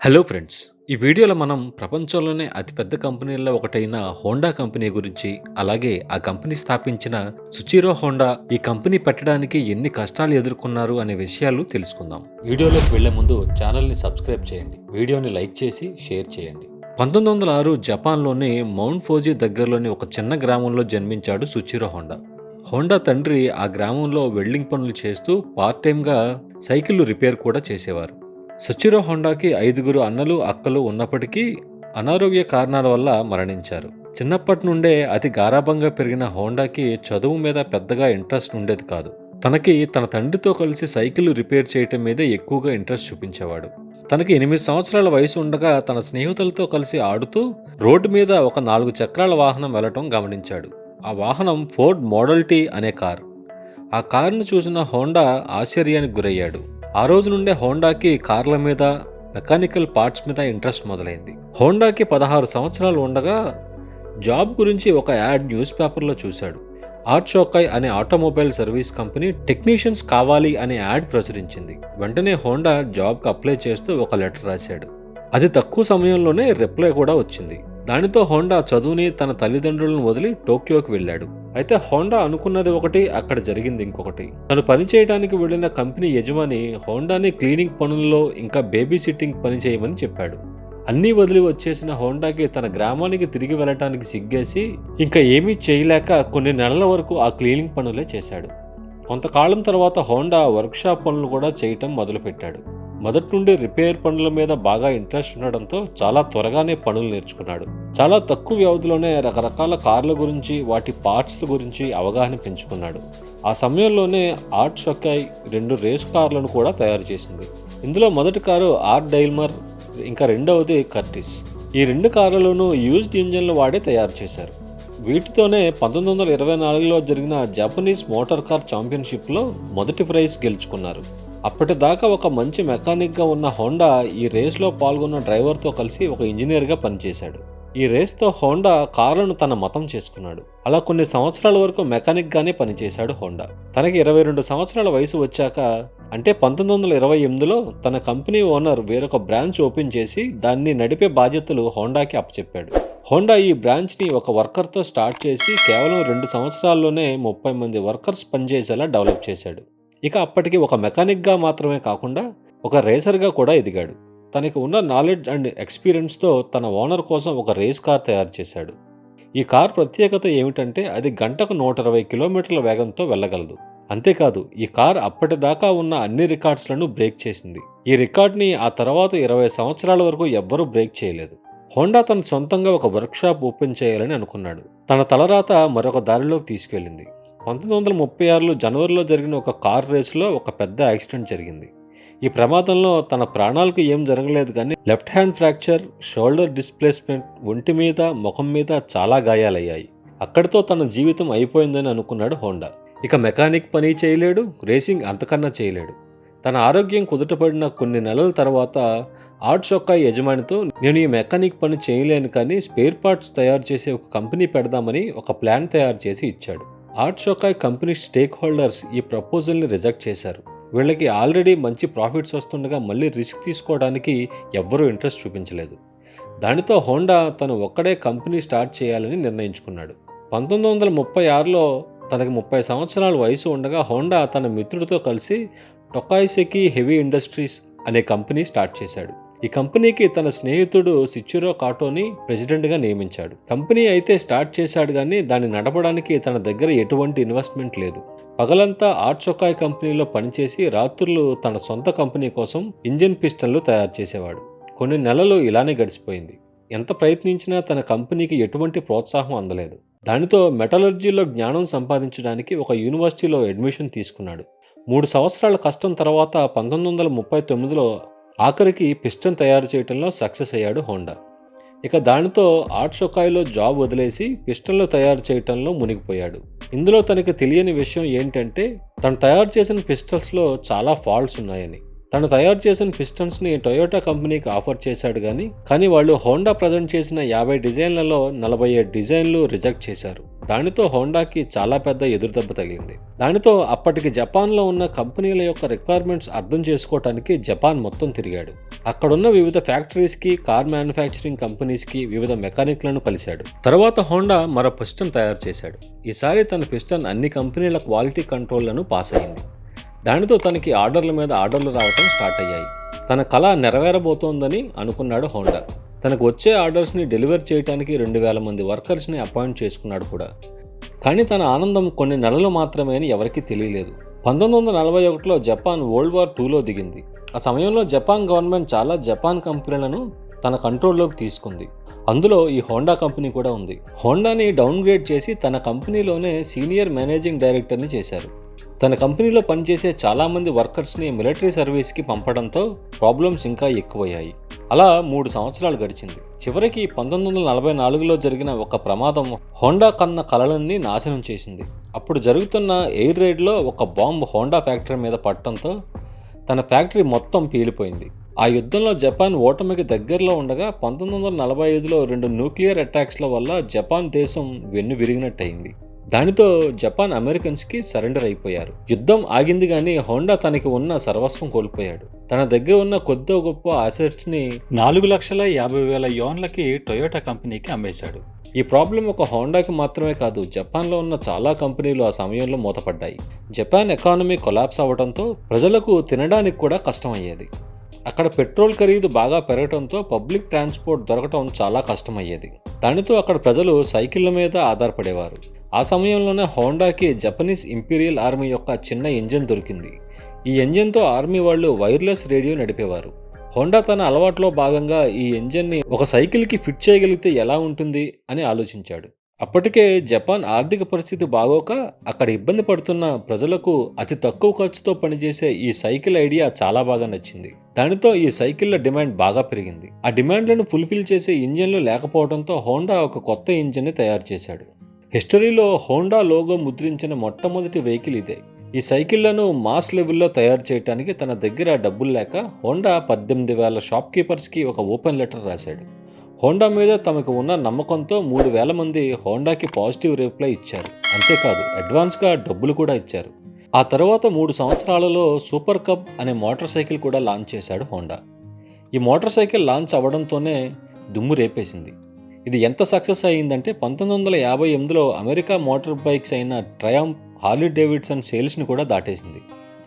Hello friends. ఈ వీడియోలో మనం ప్రపంచంలోనే అతిపెద్ద కంపెనీల్లో ఒకటైన హోండా కంపెనీ గురించి, అలాగే ఆ కంపెనీ స్థాపించిన సుచిరో హోండా ఈ కంపెనీ పెట్టడానికి ఎన్ని కష్టాలు ఎదుర్కొన్నారు అనే విషయాలు తెలుసుకుందాం. వీడియోలోకి వెళ్లే ముందు ఛానల్ని సబ్స్క్రైబ్ చేయండి, వీడియోని లైక్ చేసి షేర్ చేయండి. 1906 జపాన్లోని మౌంట్ ఫోజీ దగ్గరలోని ఒక చిన్న గ్రామంలో జన్మించాడు సుచిరో హోండా. హోండా తండ్రి ఆ గ్రామంలో వెల్డింగ్ పనులు చేస్తూ పార్ట్ టైంగా సైకిళ్లు రిపేర్ కూడా చేసేవారు. సుచిరో హోండాకి 5 అన్నలు అక్కలు ఉన్నప్పటికీ అనారోగ్య కారణాల వల్ల మరణించారు. చిన్నప్పటి నుండే అతి గారాబంగా పెరిగిన హోండాకి చదువు మీద పెద్దగా ఇంట్రెస్ట్ ఉండేది కాదు. తనకి తన తండ్రితో కలిసి సైకిల్ రిపేర్ చేయటం మీదే ఎక్కువగా ఇంట్రెస్ట్ చూపించేవాడు. తనకి 8 సంవత్సరాల వయసు ఉండగా తన స్నేహితులతో కలిసి ఆడుతూ రోడ్డు మీద ఒక 4 చక్రాల వాహనం వెళ్లటం గమనించాడు. ఆ వాహనం ఫోర్డ్ మోడల్ టీ అనే కార్. ఆ కారును చూసిన హోండా ఆశ్చర్యానికి గురయ్యాడు. ఆ రోజు నుండే హోండాకి కార్ల మీద, మెకానికల్ పార్ట్స్ మీద ఇంట్రెస్ట్ మొదలైంది. హోండాకి 16 సంవత్సరాలు ఉండగా జాబ్ గురించి ఒక యాడ్ న్యూస్ పేపర్లో చూశాడు. ఆర్ట్ షోకాయ్ అనే ఆటోమొబైల్ సర్వీస్ కంపెనీ టెక్నీషియన్స్ కావాలి అనే యాడ్ ప్రచురించింది. వెంటనే హోండా జాబ్కి అప్లై చేస్తూ ఒక లెటర్ రాశాడు. అది తక్కువ సమయంలోనే రిప్లై కూడా వచ్చింది. దానితో హోండా చదువుని, తన తల్లిదండ్రులను వదిలి టోక్యోకి వెళ్ళాడు. అయితే హోండా అనుకున్నది ఒకటి, అక్కడ జరిగింది ఇంకొకటి. తను పనిచేయడానికి వెళ్లిన కంపెనీ యజమాని హోండాని క్లీనింగ్ పనుల్లో ఇంకా బేబీ సిట్టింగ్ పని చేయమని చెప్పాడు. అన్నీ వదిలి వచ్చేసిన హోండాకి తన గ్రామానికి తిరిగి వెళ్ళటానికి సిగ్గేసి ఇంకా ఏమీ చేయలేక కొన్ని నెలల వరకు ఆ క్లీనింగ్ పనులే చేశాడు. కొంతకాలం తర్వాత హోండా వర్క్షాప్ పనులు కూడా చేయటం మొదలుపెట్టాడు. మొదటి నుండి రిపేర్ పనుల మీద బాగా ఇంట్రెస్ట్ ఉండడంతో చాలా త్వరగానే పనులు నేర్చుకున్నాడు. చాలా తక్కువ వ్యవధిలోనే రకరకాల కార్ల గురించి, వాటి పార్ట్స్ గురించి అవగాహన పెంచుకున్నాడు. ఆ సమయంలోనే ఆర్ట్ షోకాయ్ 2 రేస్ కార్లను కూడా తయారు చేసింది. ఇందులో మొదటి కారు ఆర్ డైల్మర్, ఇంకా రెండవది కర్టిస్. ఈ 2 కార్లలోనూ యూజ్డ్ ఇంజన్లు వాడే తయారు చేశారు. వీటితోనే 1924లో జరిగిన జపనీస్ మోటార్ కార్ ఛాంపియన్షిప్లో మొదటి ప్రైజ్ గెలుచుకున్నారు. అప్పటిదాకా ఒక మంచి మెకానిక్గా ఉన్న హోండా ఈ రేస్లో పాల్గొన్న డ్రైవర్తో కలిసి ఒక ఇంజనీర్గా పనిచేశాడు. ఈ రేస్తో హోండా కార్లను తన మతం చేసుకున్నాడు. అలా కొన్ని సంవత్సరాల వరకు మెకానిక్గానే పనిచేశాడు హోండా. తనకి 22 సంవత్సరాల వయసు వచ్చాక, అంటే 1928లో తన కంపెనీ ఓనర్ వేరొక బ్రాంచ్ ఓపెన్ చేసి దాన్ని నడిపే బాధ్యతలు హోండాకి అప్పచెప్పాడు. హోండా ఈ బ్రాంచ్ని ఒక వర్కర్తో స్టార్ట్ చేసి కేవలం 2 సంవత్సరాల్లోనే 30 మంది వర్కర్స్ పనిచేసేలా డెవలప్ చేశాడు. ఇక అప్పటికి ఒక మెకానిక్గా మాత్రమే కాకుండా ఒక రేసర్గా కూడా ఎదిగాడు. తనకి ఉన్న నాలెడ్జ్ అండ్ ఎక్స్పీరియన్స్తో తన ఓనర్ కోసం ఒక రేస్ కార్ తయారు చేశాడు. ఈ కార్ ప్రత్యేకత ఏమిటంటే అది గంటకు 120 కిలోమీటర్ల వేగంతో వెళ్ళగలదు. అంతేకాదు, ఈ కార్ అప్పటిదాకా ఉన్న అన్ని రికార్డ్స్లను బ్రేక్ చేసింది. ఈ రికార్డ్ని ఆ తర్వాత 20 సంవత్సరాల వరకు ఎవ్వరూ బ్రేక్ చేయలేదు. హోండా తన సొంతంగా ఒక వర్క్షాప్ ఓపెన్ చేయాలని అనుకున్నాడు. తన తలరాత మరొక దారిలోకి తీసుకెళ్లింది. 1936 జనవరిలో జరిగిన ఒక కార్ రేసులో ఒక పెద్ద యాక్సిడెంట్ జరిగింది. ఈ ప్రమాదంలో తన ప్రాణాలకు ఏం జరగలేదు, కానీ left hand fracture, shoulder displacement, ఒంటి మీద, ముఖం మీద చాలా గాయాలయ్యాయి. అక్కడితో తన జీవితం అయిపోయిందని అనుకున్నాడు హోండా. ఇక మెకానిక్ పని చేయలేడు, రేసింగ్ అంతకన్నా చేయలేడు. తన ఆరోగ్యం కుదుటపడిన కొన్ని నెలల తర్వాత ఆర్ట్ షోకాయ్ యజమానితో, నేను ఈ మెకానిక్ పని చేయలేను కానీ స్పేర్ పార్ట్స్ తయారు చేసే ఒక కంపెనీ పెడదామని ఒక ప్లాన్ తయారు చేసి ఇచ్చాడు. ఆర్ట్ షోకాయ్ కంపెనీ స్టేక్ హోల్డర్స్ ఈ ప్రపోజల్ని రిజెక్ట్ చేశారు. వీళ్ళకి ఆల్రెడీ మంచి ప్రాఫిట్స్ వస్తుండగా మళ్ళీ రిస్క్ తీసుకోవడానికి ఎవ్వరూ ఇంట్రెస్ట్ చూపించలేదు. దానితో హోండా తను ఒక్కడే కంపెనీ స్టార్ట్ చేయాలని నిర్ణయించుకున్నాడు. 1936లో తనకి 30 సంవత్సరాల వయసు ఉండగా హోండా తన మిత్రుడితో కలిసి టొకాయిసెకి హెవీ ఇండస్ట్రీస్ అనే కంపెనీ స్టార్ట్ చేశాడు. ఈ కంపెనీకి తన స్నేహితుడు సిచిరో కాటోని ప్రెసిడెంట్గా నియమించాడు. కంపెనీ అయితే స్టార్ట్ చేశాడు, కానీ దాన్ని నడపడానికి తన దగ్గర ఎటువంటి ఇన్వెస్ట్మెంట్ లేదు. పగలంతా ఆర్ట్ షోకాయ్ కంపెనీలో పనిచేసి రాత్రులు తన సొంత కంపెనీ కోసం ఇంజిన్ పిస్టన్లు తయారు చేసేవాడు. కొన్ని నెలలు ఇలానే గడిచిపోయింది. ఎంత ప్రయత్నించినా తన కంపెనీకి ఎటువంటి ప్రోత్సాహం అందలేదు. దానితో మెటలర్జీలో జ్ఞానం సంపాదించడానికి ఒక యూనివర్సిటీలో అడ్మిషన్ తీసుకున్నాడు. 3 సంవత్సరాల కష్టం తర్వాత 1939లో ఆఖరికి పిస్టన్ తయారు చేయడంలో సక్సెస్ అయ్యాడు హోండా. ఇక దానితో ఆర్ట్ షోకాయ్లో జాబ్ వదిలేసి పిస్టన్లు తయారు చేయటంలో మునిగిపోయాడు. ఇందులో తనకి తెలియని విషయం ఏంటంటే తను తయారు చేసిన పిస్టన్స్లో చాలా ఫాల్ట్స్ ఉన్నాయని. తను తయారు చేసిన పిస్టన్స్ని టొయోటా కంపెనీకి ఆఫర్ చేశాడు, కానీ వాళ్ళు హోండా ప్రజెంట్ చేసిన 50 డిజైన్లలో 47 డిజైన్లు రిజెక్ట్ చేశారు. దానితో హోండాకి చాలా పెద్ద ఎదురుదెబ్బ తగిలింది. దానితో అప్పటికి జపాన్లో ఉన్న కంపెనీల యొక్క రిక్వైర్మెంట్స్ అర్థం చేసుకోవటానికి జపాన్ మొత్తం తిరిగాడు. అక్కడున్న వివిధ ఫ్యాక్టరీస్కి, కార్ మ్యానుఫ్యాక్చరింగ్ కంపెనీస్కి వివిధ మెకానిక్లను కలిశాడు. తర్వాత హోండా మరో పిస్టన్ తయారు చేశాడు. ఈసారి తన పిస్టన్ అన్ని కంపెనీల క్వాలిటీ కంట్రోళ్లను పాస్ అయింది. దానితో తనకి ఆర్డర్ల మీద ఆర్డర్లు రావటం స్టార్ట్ అయ్యాయి. తన కళ నెరవేరబోతోందని అనుకున్నాడు హోండా. తనకు వచ్చే ఆర్డర్స్ని డెలివర్ చేయడానికి 2000 మంది వర్కర్స్ని అపాయింట్ చేసుకున్నాడు కూడా. కానీ తన ఆనందం కొన్ని నెలలు మాత్రమే అని ఎవరికీ తెలియలేదు. 1941లో జపాన్ వరల్డ్ వార్ 2లో దిగింది. ఆ సమయంలో జపాన్ గవర్నమెంట్ చాలా జపాన్ కంపెనీలను తన కంట్రోల్లోకి తీసుకుంది. అందులో ఈ హోండా కంపెనీ కూడా ఉంది. హోండాని డౌన్గ్రేడ్ చేసి తన కంపెనీలోనే సీనియర్ మేనేజింగ్ డైరెక్టర్ని చేశారు. తన కంపెనీలో పనిచేసే చాలామంది వర్కర్స్ని మిలిటరీ సర్వీస్కి పంపడంతో ప్రాబ్లమ్స్ ఇంకా ఎక్కువయ్యాయి. అలా 3 సంవత్సరాలు గడిచింది. చివరికి 1944లో జరిగిన ఒక ప్రమాదం హోండా కన్న కలలన్నీ నాశనం చేసింది. అప్పుడు జరుగుతున్న ఎయిర్ రైడ్లో ఒక బాంబు హోండా ఫ్యాక్టరీ మీద పడటంతో తన ఫ్యాక్టరీ మొత్తం పేలిపోయింది. ఆ యుద్ధంలో జపాన్ ఓటమికి దగ్గరలో ఉండగా 1945లో 2 న్యూక్లియర్ అటాక్స్ల వల్ల జపాన్ దేశం వెన్ను విరిగినట్టయింది. దానితో జపాన్ అమెరికన్స్కి సరెండర్ అయిపోయారు. యుద్ధం ఆగింది కానీ హోండా తనకి ఉన్న సర్వస్వం కోల్పోయాడు. తన దగ్గర ఉన్న కొద్దో గొప్ప అసెట్స్ని 4,50,000 యోన్లకి టొయోటా కంపెనీకి అమ్మేశాడు. ఈ ప్రాబ్లం ఒక హోండాకి మాత్రమే కాదు, జపాన్లో ఉన్న చాలా కంపెనీలు ఆ సమయంలో మూతపడ్డాయి. జపాన్ ఎకానమీ కొలాప్స్ అవ్వడంతో ప్రజలకు తినడానికి కూడా కష్టమయ్యేది. అక్కడ పెట్రోల్ ఖరీదు బాగా పెరగడంతో పబ్లిక్ ట్రాన్స్పోర్ట్ దొరకటం చాలా కష్టమయ్యేది. దానితో అక్కడ ప్రజలు సైకిళ్ల మీద ఆధారపడేవారు. ఆ సమయంలోనే హోండాకి జపనీస్ ఇంపీరియల్ ఆర్మీ యొక్క చిన్న ఇంజిన్ దొరికింది. ఈ ఇంజిన్తో ఆర్మీ వాళ్ళు వైర్లెస్ రేడియో నడిపేవారు. హోండా తన అలవాట్లో భాగంగా ఈ ఇంజిన్ని ఒక సైకిల్కి ఫిట్ చేయగలిగితే ఎలా ఉంటుంది అని ఆలోచించాడు. అప్పటికే జపాన్ ఆర్థిక పరిస్థితి బాగోక అక్కడ ఇబ్బంది పడుతున్న ప్రజలకు అతి తక్కువ ఖర్చుతో పనిచేసే ఈ సైకిల్ ఐడియా చాలా బాగా నచ్చింది. దానితో ఈ సైకిళ్ల డిమాండ్ బాగా పెరిగింది. ఆ డిమాండ్లను ఫుల్ఫిల్ చేసే ఇంజిన్లు లేకపోవడంతో హోండా ఒక కొత్త ఇంజిన్ని తయారు చేశాడు. హిస్టరీలో హోండా లోగో ముద్రించిన మొట్టమొదటి వెహికల్ ఇదే. ఈ సైకిళ్లను మాస్ లెవెల్లో తయారు చేయడానికి తన దగ్గర డబ్బులు లేక హోండా 18,000 షాప్ కీపర్స్కి ఒక ఓపెన్ లెటర్ రాశాడు. హోండా మీద తమకు ఉన్న నమ్మకంతో 3,000 మంది హోండాకి పాజిటివ్ రిప్లై ఇచ్చారు. అంతేకాదు అడ్వాన్స్గా డబ్బులు కూడా ఇచ్చారు. ఆ తర్వాత 3 సంవత్సరాలలో సూపర్ కప్ అనే మోటార్ సైకిల్ కూడా లాంచ్ చేశాడు హోండా. ఈ మోటార్ సైకిల్ లాంచ్ అవ్వడంతోనే దుమ్ము రేపేసింది. ఇది ఎంత సక్సెస్ అయ్యిందంటే 1958లో అమెరికా మోటార్ బైక్స్ అయిన ట్రయంఫ్, హార్లీ డేవిడ్సన్ సేల్స్ని కూడా దాటేసింది.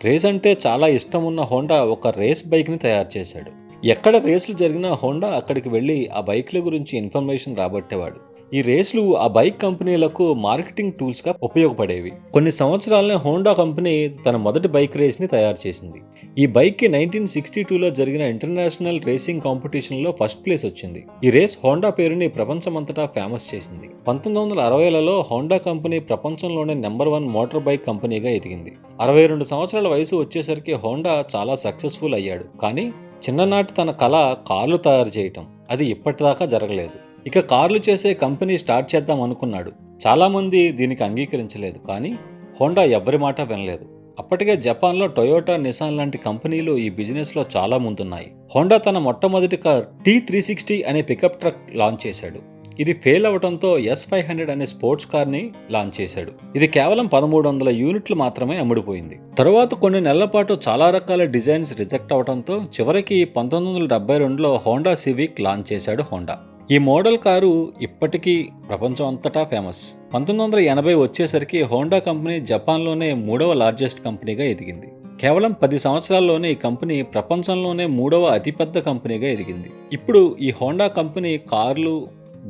రేస్ అంటే చాలా ఇష్టం ఉన్న హోండా ఒక రేస్ బైక్ని తయారు చేశాడు. ఎక్కడ రేసులు జరిగినా హోండా అక్కడికి వెళ్ళి ఆ బైక్ల గురించి ఇన్ఫర్మేషన్ రాబట్టేవాడు. ఈ రేసులు ఆ బైక్ కంపెనీలకు మార్కెటింగ్ టూల్స్గా ఉపయోగపడేవి. కొన్ని సంవత్సరాలనే హోండా కంపెనీ తన మొదటి బైక్ రేస్ని తయారు చేసింది. ఈ బైక్కి 1962లో జరిగిన ఇంటర్నేషనల్ రేసింగ్ కాంపిటీషన్లో ఫస్ట్ ప్లేస్ వచ్చింది. ఈ రేస్ హోండా పేరుని ప్రపంచమంతటా ఫేమస్ చేసింది. 1960లలో హోండా కంపెనీ ప్రపంచంలోనే నెంబర్ 1 మోటార్ బైక్ కంపెనీగా ఎదిగింది. 62 సంవత్సరాల వయసు వచ్చేసరికి హోండా చాలా సక్సెస్ఫుల్ అయ్యాడు. కానీ చిన్ననాటి తన కళ కార్లు తయారు చేయటం, అది ఇప్పటిదాకా జరగలేదు. ఇక కార్లు చేసే కంపెనీ స్టార్ట్ చేద్దాం అనుకున్నాడు. చాలామంది దీనికి అంగీకరించలేదు. కానీ హోండా ఎవ్వరి మాట వినలేదు. అప్పటికే జపాన్లో టొయోటా, నిసాన్ లాంటి కంపెనీలు ఈ బిజినెస్లో చాలా ముందున్నాయి. హోండా తన మొట్టమొదటి కార్ T360 అనే పికప్ ట్రక్ లాంచ్ చేశాడు. ఇది ఫెయిల్ అవడంతో S500 అనే స్పోర్ట్స్ కార్ని లాంచ్ చేశాడు. ఇది కేవలం 1300 యూనిట్లు మాత్రమే అమ్ముడుపోయింది. తరువాత కొన్ని నెలల పాటు చాలా రకాల డిజైన్స్ రిజెక్ట్ అవడంతో చివరికి 1972లో హోండా సివిక్ లాంచ్ చేశాడు హోండా. ఈ మోడల్ కారు ఇప్పటికీ ప్రపంచం అంతటా ఫేమస్. 1980 వచ్చేసరికి హోండా కంపెనీ జపాన్లోనే 3వ లార్జెస్ట్ కంపెనీగా ఎదిగింది. కేవలం 10 సంవత్సరాల్లోనే ఈ కంపెనీ ప్రపంచంలోనే 3వ అతిపెద్ద కంపెనీగా ఎదిగింది. ఇప్పుడు ఈ హోండా కంపెనీ కార్లు,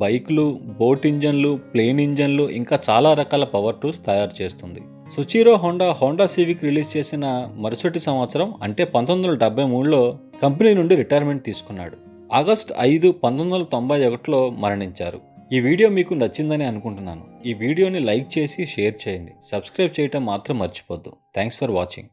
బైకులు, బోట్ ఇంజన్లు, ప్లేన్ ఇంజన్లు ఇంకా చాలా రకాల పవర్ టూల్స్ తయారు చేస్తుంది. సుచిరో హోండా సివిక్ రిలీజ్ చేసిన మరుసటి సంవత్సరం అంటే 1973లో కంపెనీ నుండి రిటైర్మెంట్ తీసుకున్నాడు. ఆగస్టు 5, 1991లో మరణించారు. ఈ వీడియో మీకు నచ్చిందని అనుకుంటున్నాను. ఈ వీడియోని లైక్ చేసి షేర్ చేయండి. సబ్స్క్రైబ్ చేయటం మాత్రం మర్చిపోద్దు. Thanks for watching.